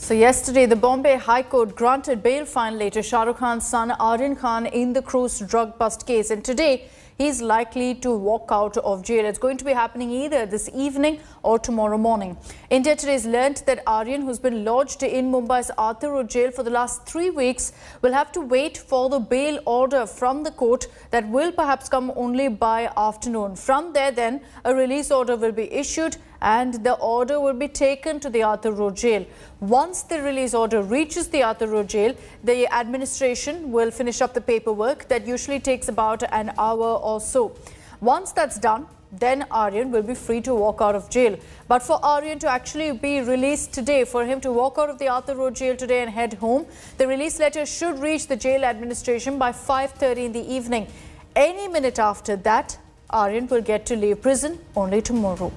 So yesterday, the Bombay High Court granted bail finally to Shah Rukh Khan's son Aryan Khan in the cruise drug bust case. And today, he's likely to walk out of jail. It's going to be happening either this evening or tomorrow morning. India today has learnt that Aryan, who's been lodged in Mumbai's Arthur Road jail for the last 3 weeks, will have to wait for the bail order from the court that will perhaps come only by afternoon. From there, then, a release order will be issued and the order will be taken to the Arthur Road jail. Once the release order reaches the Arthur Road jail, the administration will finish up the paperwork. That usually takes about an hour or so. Once that's done, then Aryan will be free to walk out of jail. But for Aryan to actually be released today, for him to walk out of the Arthur Road jail today and head home, the release letter should reach the jail administration by 5:30 in the evening. Any minute after that, Aryan will get to leave prison only tomorrow.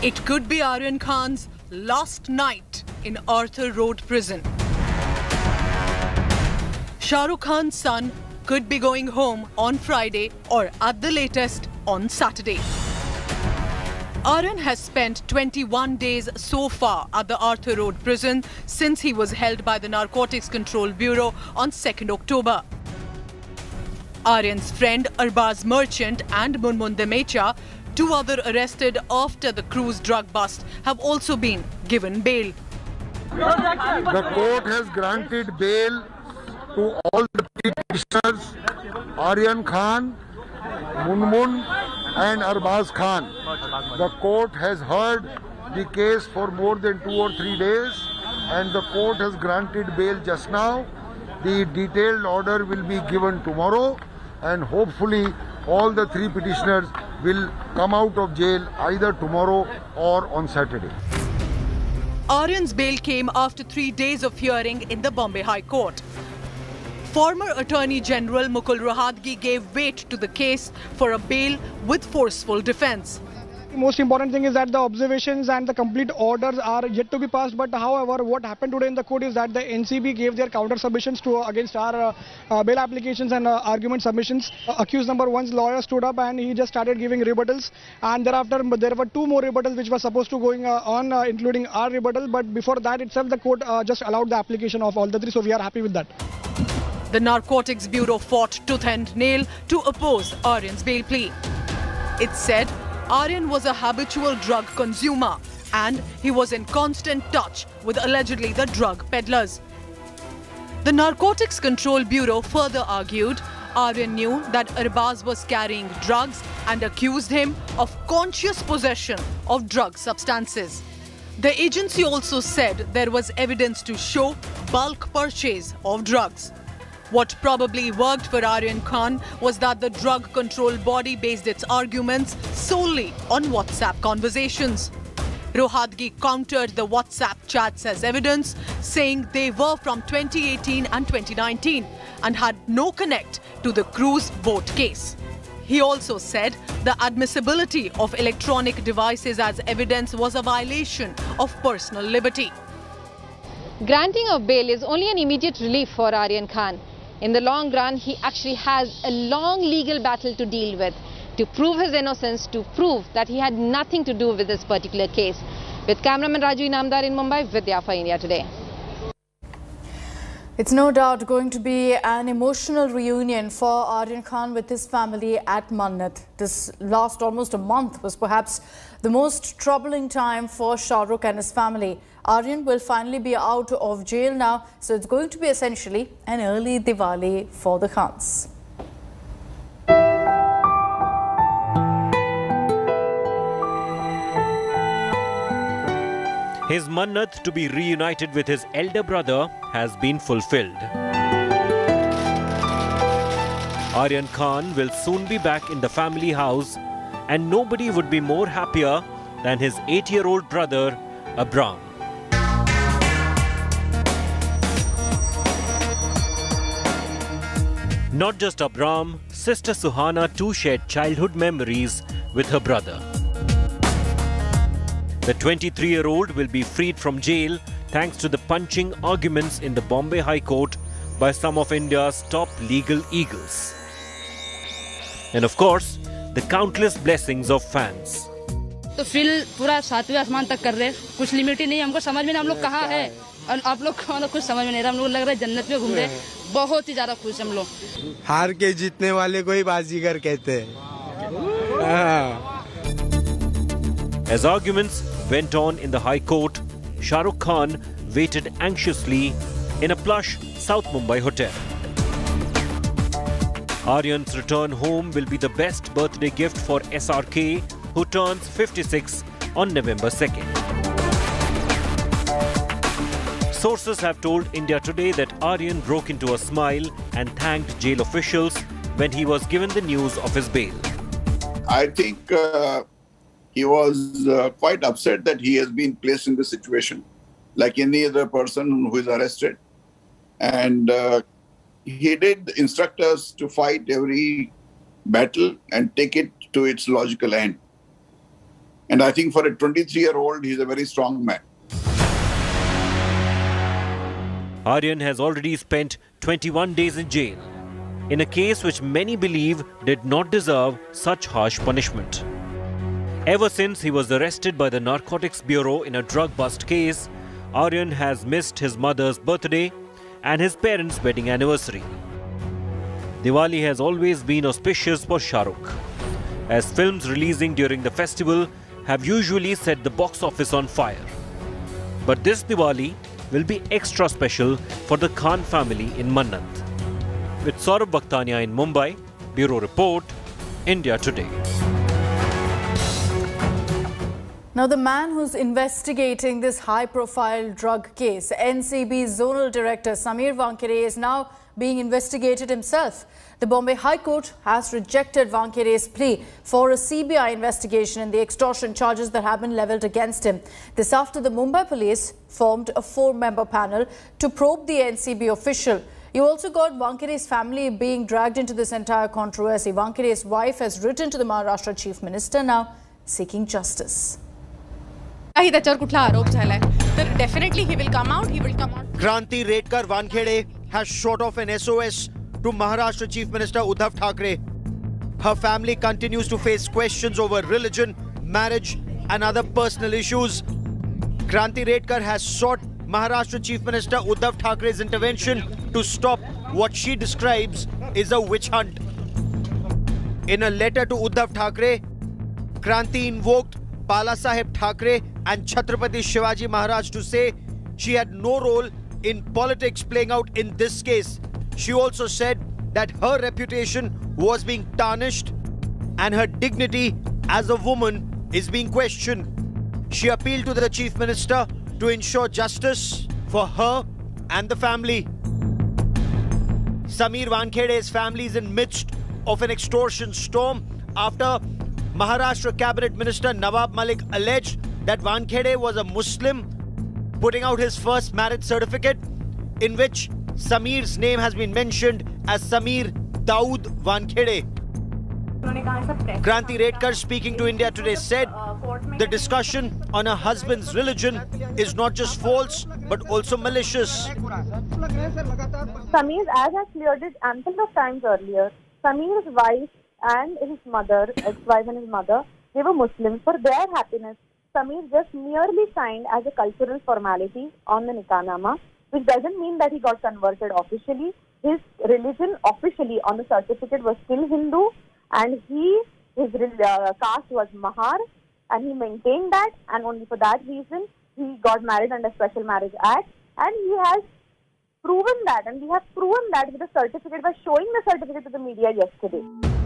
It could be Aryan Khan's last night in Arthur Road prison. Shah Rukh Khan's son could be going home on Friday or at the latest on Saturday. Aryan has spent 21 days so far at the Arthur Road prison since he was held by the Narcotics Control Bureau on 2nd October. Aryan's friend Arbaz Merchant and Munmun Demecha, two other arrested after the cruise drug bust, have also been given bail. The court has granted bail to all the petitioners, Aryan Khan, Munmun and Arbaz Khan. The court has heard the case for more than 2 or 3 days and the court has granted bail just now. The detailed order will be given tomorrow and hopefully all the 3 petitioners will come out of jail either tomorrow or on Saturday. Aryan's bail came after 3 days of hearing in the Bombay High Court. Former Attorney General Mukul Rohatgi gave weight to the case for a bail with forceful defence. The most important thing is that the observations and the complete orders are yet to be passed. But however, what happened today in the court is that the NCB gave their counter submissions against our bail applications and argument submissions. Accused number 1's lawyer stood up and he just started giving rebuttals. And thereafter, there were 2 more rebuttals which were supposed to going on, including our rebuttal. But before that itself, the court just allowed the application of all the 3. So we are happy with that. The Narcotics Bureau fought tooth and nail to oppose Aryan's bail plea. It said Aryan was a habitual drug consumer and he was in constant touch with allegedly the drug peddlers. The Narcotics Control Bureau further argued Aryan knew that Arbaz was carrying drugs and accused him of conscious possession of drug substances. The agency also said there was evidence to show bulk purchase of drugs. What probably worked for Aryan Khan was that the drug control body based its arguments solely on WhatsApp conversations. Rohatgi countered the WhatsApp chats as evidence, saying they were from 2018 and 2019 and had no connect to the cruise boat case. He also said the admissibility of electronic devices as evidence was a violation of personal liberty. Granting of bail is only an immediate relief for Aryan Khan. In the long run, he actually has a long legal battle to deal with to prove his innocence, to prove that he had nothing to do with this particular case. With cameraman Raju Inamdar in Mumbai, Vidya for India Today. It's no doubt going to be an emotional reunion for Aryan Khan with his family at Mannat. This last almost a month was perhaps the most troubling time for Shah Rukh and his family. Aryan will finally be out of jail now, so it's going to be essentially an early Diwali for the Khans. His mannat to be reunited with his elder brother has been fulfilled. Aryan Khan will soon be back in the family house and nobody would be more happier than his 8-year-old brother, Abram. Not just Abram, sister Suhana too shared childhood memories with her brother. The 23-year-old will be freed from jail thanks to the punching arguments in the Bombay High Court by some of India's top legal eagles. And of course, the countless blessings of fans. तो feel पूरा 7वें आसमान तक कर रहे, कुछ limit ही नहीं, हमको समझ में नहीं हम लोग कहाँ है और आप लोग को मतलब कुछ समझ में नहीं रहा, हम लोग लग रहा है जन्नत में घूम रहे, बहुत ही ज्यादा खुश हम लोग। हार के जीतने वाले को ही बाजीगर कहते हैं। As arguments went on in the High Court, Shah Rukh Khan waited anxiously in a plush South Mumbai hotel. Aryan's return home will be the best birthday gift for SRK, who turns 56 on November 2nd. Sources have told India Today that Aryan broke into a smile and thanked jail officials when he was given the news of his bail. I think he was quite upset that he has been placed in this situation like any other person who is arrested. And he did instruct us to fight every battle and take it to its logical end. And I think for a 23-year-old, he's a very strong man. Aryan has already spent 21 days in jail, in a case which many believe did not deserve such harsh punishment. Ever since he was arrested by the Narcotics Bureau in a drug bust case, Aryan has missed his mother's birthday and his parents' wedding anniversary. Diwali has always been auspicious for Shah Rukh, as films releasing during the festival have usually set the box office on fire. But this Diwali will be extra special for the Khan family in Mannat. With Saurabh Bakhtania in Mumbai, Bureau Report, India Today. Now, the man who's investigating this high-profile drug case, NCB Zonal Director Samir Wankhede, is now being investigated himself. The Bombay High Court has rejected Wankhede's plea for a CBI investigation in the extortion charges that have been levelled against him. This after the Mumbai police formed a 4-member panel to probe the NCB official. You also got Wankhede's family being dragged into this entire controversy. Wankhede's wife has written to the Maharashtra Chief Minister now seeking justice. Definitely he will come out. Kranti Redkar Wankhede has shot off an SOS to Maharashtra Chief Minister Uddhav Thackeray. Her family continues to face questions over religion, marriage and other personal issues. Kranti Redkar has sought Maharashtra Chief Minister Uddhav Thackeray's intervention to stop what she describes is a witch hunt. In a letter to Uddhav Thackeray, Kranti invoked Bala Saheb Thackeray and Chhatrapati Shivaji Maharaj to say she had no role in politics playing out in this case. She also said that her reputation was being tarnished and her dignity as a woman is being questioned. She appealed to the Chief Minister to ensure justice for her and the family. Samir Wankhede's family is in midst of an extortion storm after Maharashtra Cabinet Minister Nawab Malik alleged that Wankhede was a Muslim, putting out his first marriage certificate in which Samir's name has been mentioned as Samir Daud Wankhede. Kranti Redkar, speaking to India Today, said the discussion on her husband's religion is not just false but also malicious. Samir, as I cleared it ample of times earlier, Samir's wife and his mother, ex-wife and his mother, they were Muslims. For their happiness, Samir just merely signed as a cultural formality on the Nikah-nama, which doesn't mean that he got converted officially. His religion officially on the certificate was still Hindu, and his caste was Mahar, and he maintained that, and only for that reason he got married under Special Marriage Act, and he has proven that, and we have proven that with the certificate by showing the certificate to the media yesterday.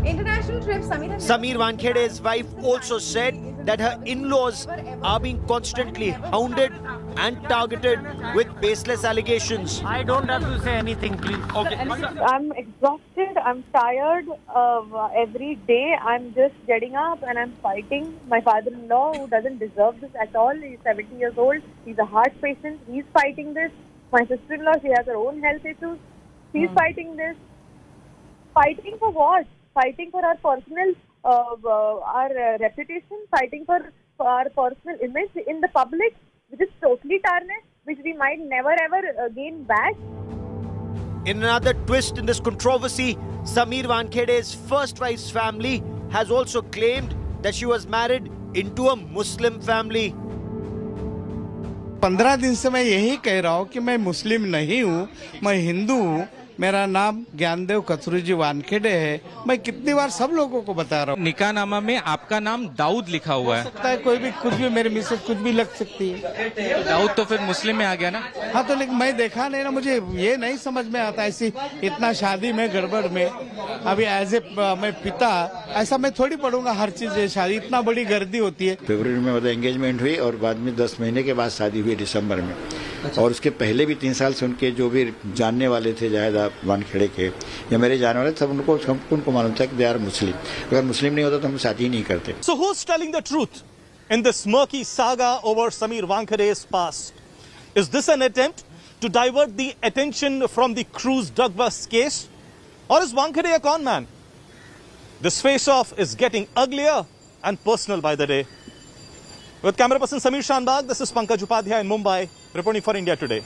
International trip, Samir Wankhede's wife also said that her in-laws are being constantly hounded and targeted with baseless allegations. I don't have to say anything, please. Okay. I'm exhausted, I'm tired. Every day I'm just getting up and I'm fighting. My father-in-law, who doesn't deserve this at all, he's 70 years old, he's a heart patient, he's fighting this. My sister-in-law, she has her own health issues, she's fighting this. Fighting for what? Fighting for our personal, our reputation, fighting for our personal image in the public, which is totally tarnished, which we might never ever gain back. In another twist in this controversy, Samir Wankhede's first wife's family has also claimed that she was married into a Muslim family. 15 दिन से मैं यही कह रहा हूँ कि मैं मुस्लिम नहीं हूँ, मैं हिंदू हूँ। मेरा नाम ज्ञानदेव कचरूजी वानखेड़े है। मैं कितनी बार सब लोगों को बता रहा हूँ। निकाहनामा में आपका नाम दाऊद लिखा हुआ है। सकता है कोई भी, कुछ भी, मेरे मिसेज कुछ भी लग सकती है। दाऊद तो फिर मुस्लिम में आ गया ना? हाँ, तो लेकिन मैं देखा नहीं ना, मुझे ये नहीं समझ में आता ऐसी इतना शादी में गड़बड़ में। अभी एज ए मैं पिता ऐसा मैं थोड़ी पढ़ूंगा हर चीज। शादी इतना बड़ी गर्दी होती है। फरवरी में मतलब एंगेजमेंट हुई और बाद में 10 महीने के बाद शादी हुई दिसंबर में। और उसके पहले भी 3 साल से उनके जो भी जानने वाले थे जायदा वानखेड़े के या मेरे जानने वाले सब उनको मालूम था कि दे आर मुस्लिम। अगर मुस्लिम नहीं होता तो हम शादी नहीं करते। So who's telling the truth in this murky saga over Sameer Wankhede's past? Is this an attempt to divert the attention from the cruise drug bust case? Or is Wankhede a con man? This face-off is getting uglier and personal by the day. With camera person Sameer Shanbag, this is Pankaj Upadhyay in Mumbai, reporting for India Today.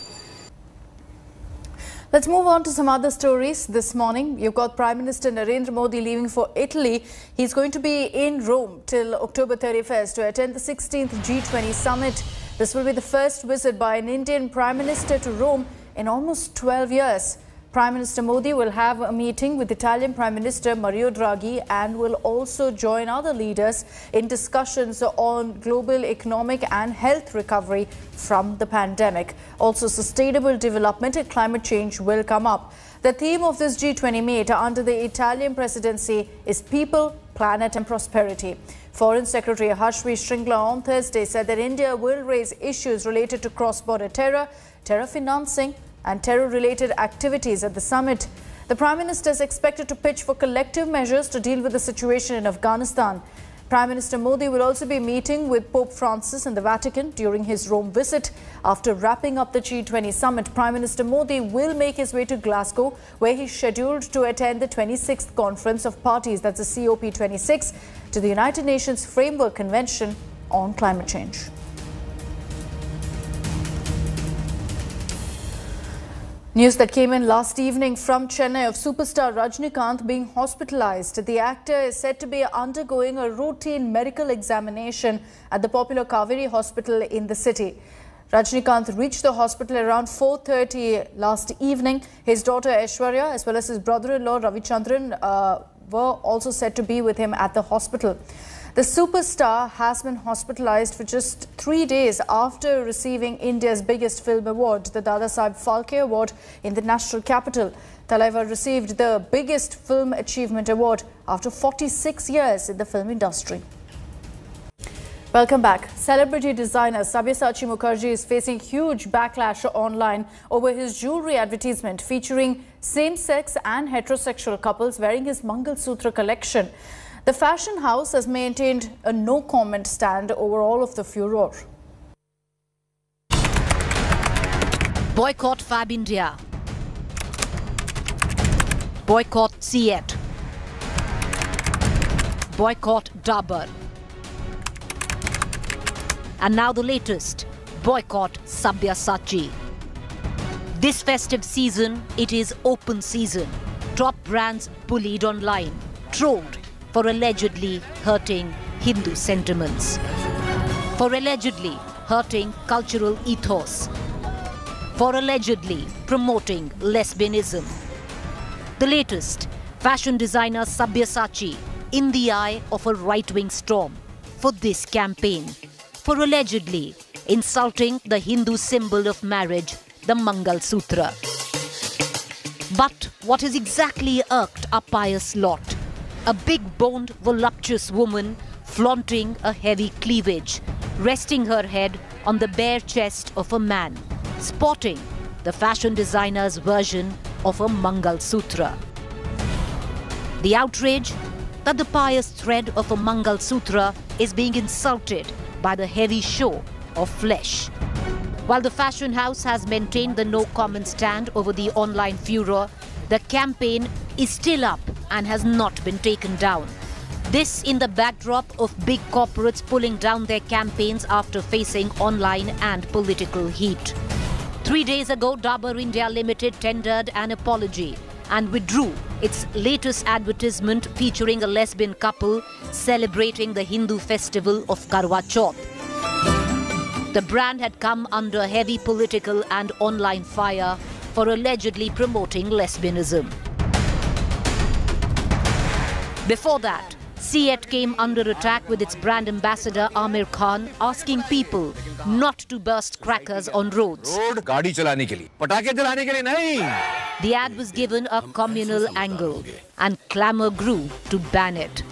Let's move on to some other stories this morning. You've got Prime Minister Narendra Modi leaving for Italy. He's going to be in Rome till October 31st to attend the 16th G20 summit. This will be the first visit by an Indian Prime Minister to Rome in almost 12 years. Prime Minister Modi will have a meeting with Italian Prime Minister Mario Draghi and will also join other leaders in discussions on global economic and health recovery from the pandemic. Also, sustainable development and climate change will come up. The theme of this G20 meet under the Italian presidency is people, planet and prosperity. Foreign Secretary Harshvi Shringla on Thursday said that India will raise issues related to cross-border terror, terror financing and terror-related activities at the summit. The Prime Minister is expected to pitch for collective measures to deal with the situation in Afghanistan. Prime Minister Modi will also be meeting with Pope Francis in the Vatican during his Rome visit. After wrapping up the G20 summit, Prime Minister Modi will make his way to Glasgow, where he's scheduled to attend the 26th Conference of Parties, that's the COP26, to the United Nations Framework Convention on Climate Change. News that came in last evening from Chennai of superstar Rajinikanth being hospitalized. The actor is said to be undergoing a routine medical examination at the popular Kaveri Hospital in the city. Rajinikanth reached the hospital around 4:30 last evening. His daughter Aishwarya as well as his brother-in-law Ravichandran were also said to be with him at the hospital. The superstar has been hospitalized for just 3 days after receiving India's biggest film award, the Dadasaheb Phalke Award in the national capital. Talaivar received the biggest film achievement award after 46 years in the film industry. Welcome back. Celebrity designer Sabyasachi Mukherjee is facing huge backlash online over his jewellery advertisement featuring same-sex and heterosexual couples wearing his Mangal Sutra collection. The fashion house has maintained a no-comment stand over all of the furor. Boycott Fab India. Boycott Seat. Boycott Dabur. And now the latest, boycott Sabyasachi. This festive season, it is open season. Top brands bullied online, trolled for allegedly hurting Hindu sentiments, for allegedly hurting cultural ethos, for allegedly promoting lesbianism. The latest, fashion designer Sabyasachi in the eye of a right-wing storm for this campaign, for allegedly insulting the Hindu symbol of marriage, the Mangal Sutra. But what has exactly irked a pious lot? A big-boned, voluptuous woman flaunting a heavy cleavage, resting her head on the bare chest of a man, sporting the fashion designer's version of a Mangal Sutra. The outrage that the pious thread of a Mangal Sutra is being insulted by the heavy show of flesh. While the fashion house has maintained the no-comment stand over the online furor, the campaign is still up and has not been taken down. This in the backdrop of big corporates pulling down their campaigns after facing online and political heat. 3 days ago, Dabur India Limited tendered an apology and withdrew its latest advertisement featuring a lesbian couple celebrating the Hindu festival of Karwa Chauth. The brand had come under heavy political and online fire for allegedly promoting lesbianism. Before that, Seat came under attack with its brand ambassador Aryan Khan asking people not to burst crackers on roads. The ad was given a communal angle and clamour grew to ban it.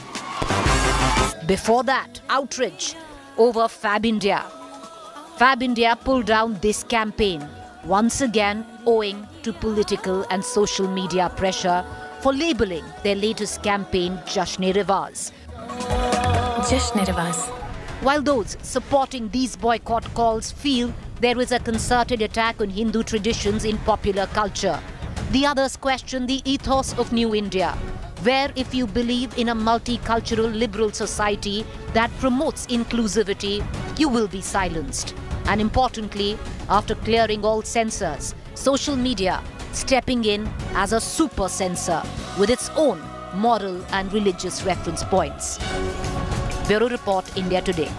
Before that, outrage over Fab India. Fab India pulled down this campaign, once again owing to political and social media pressure for labelling their latest campaign Jasn-e-Riwaz. Jasn-e-Riwaz. While those supporting these boycott calls feel there is a concerted attack on Hindu traditions in popular culture, the others question the ethos of New India, where if you believe in a multicultural liberal society that promotes inclusivity, you will be silenced. And importantly, after clearing all censors, social media stepping in as a super censor with its own moral and religious reference points. Bureau Report, India Today.